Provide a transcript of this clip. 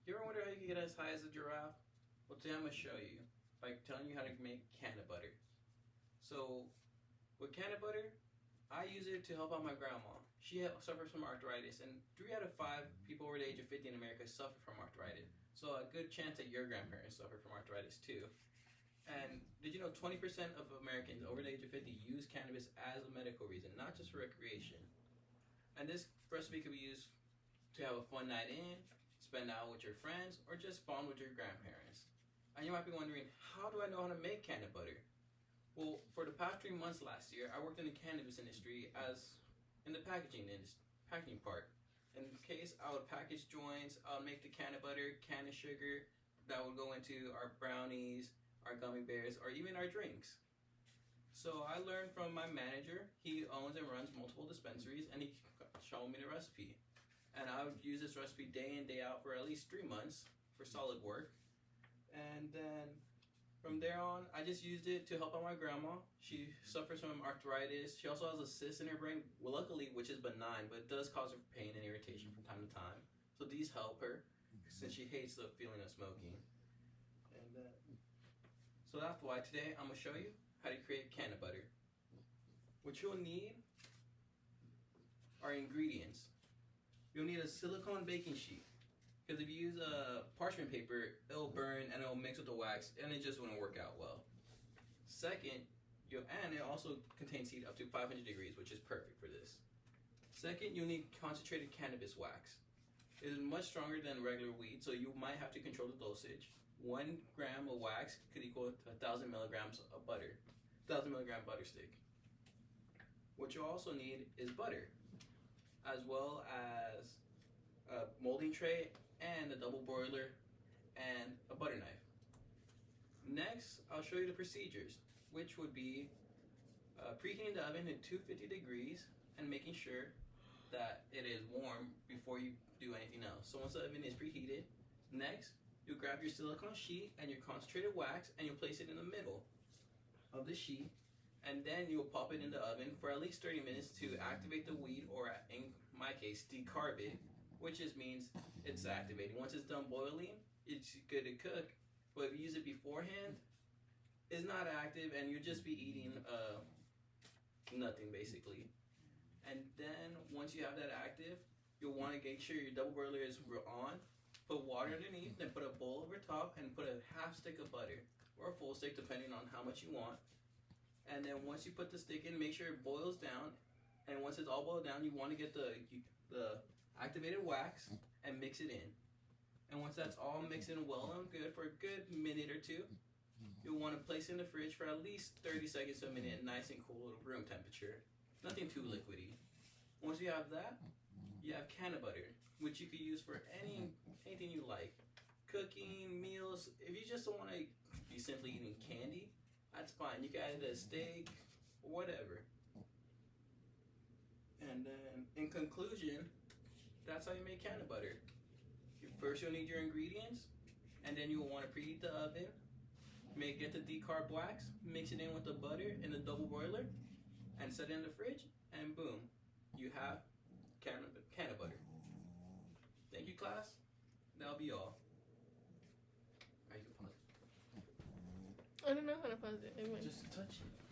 You ever wonder how you can get as high as a giraffe? Well, today I'm going to show you by telling you how to make canna butter. So, with canna butter, I use it to help out my grandma. She suffers from arthritis, and 3 out of 5 people over the age of 50 in America suffer from arthritis. So, a good chance that your grandparents suffer from arthritis too. And did you know 20% of Americans over the age of 50 use cannabis as a medical reason, not just for recreation? And this recipe can be used to have a fun night in, spend out with your friends, or just bond with your grandparents. And you might be wondering, how do I know how to make canna butter? Well, for the past 3 months last year, I worked in the cannabis industry as in the packaging part. In case I would package joints, I would make the canna butter, canna sugar that would go into our brownies, our gummy bears, or even our drinks. So I learned from my manager. He owns and runs multiple dispensaries, and he showed me the recipe. And I would use this recipe day in, day out for at least 3 months for solid work. And then from there on, I just used it to help out my grandma. She suffers from arthritis. She also has a cyst in her brain, well, luckily, which is benign, but it does cause her pain and irritation from time to time. So these help her, since she hates the feeling of smoking. And so that's why today I'm going to show you how to create canna butter. What you'll need are ingredients. You'll need a silicone baking sheet, because if you use a parchment paper, it'll burn and it'll mix with the wax and it just wouldn't work out well. Second, and it also contains heat up to 500 degrees, which is perfect for this. Second, you'll need concentrated cannabis wax. It is much stronger than regular weed, so you might have to control the dosage. 1 gram of wax could equal 1,000 milligrams of butter, 1,000 milligram butter stick. What you'll also need is butter, as well as a molding tray and a double boiler and a butter knife. Next, I'll show you the procedures, which would be preheating the oven at 250 degrees and making sure that it is warm before you do anything else. So once the oven is preheated, next you'll grab your silicone sheet and your concentrated wax and you'll place it in the middle of the sheet, and then you'll pop it in the oven for at least 30 minutes to activate the weed, or in my case, decarb it, which just means it's activating. Once it's done boiling, it's good to cook, but if you use it beforehand, it's not active and you'll just be eating nothing basically. And then once you have that active, you'll want to make sure your double boiler is on, put water underneath, then put a bowl over top and put a half stick of butter, or a full stick depending on how much you want. And then once you put the stick in, make sure it boils down, and once it's all boiled down, you want to get the activated wax and mix it in. And once that's all mixed in well and good for a good minute or two, you'll want to place it in the fridge for at least 30 seconds to a minute, nice and cool at room temperature. Nothing too liquidy. Once you have that, you have canna butter, which you could use for anything you like. Cooking, meals. If you just don't want to be simply eating candy, that's fine. You can add a steak, whatever. And then, in conclusion, that's how you make canna butter. First, you'll need your ingredients, and then you'll want to preheat the oven. Get the decarb wax, mix it in with the butter in the double boiler, and set it in the fridge, and boom, you have canna butter. Thank you, class. That'll be all. Alright, you can pause it. I don't know how to pause it. Just touch it.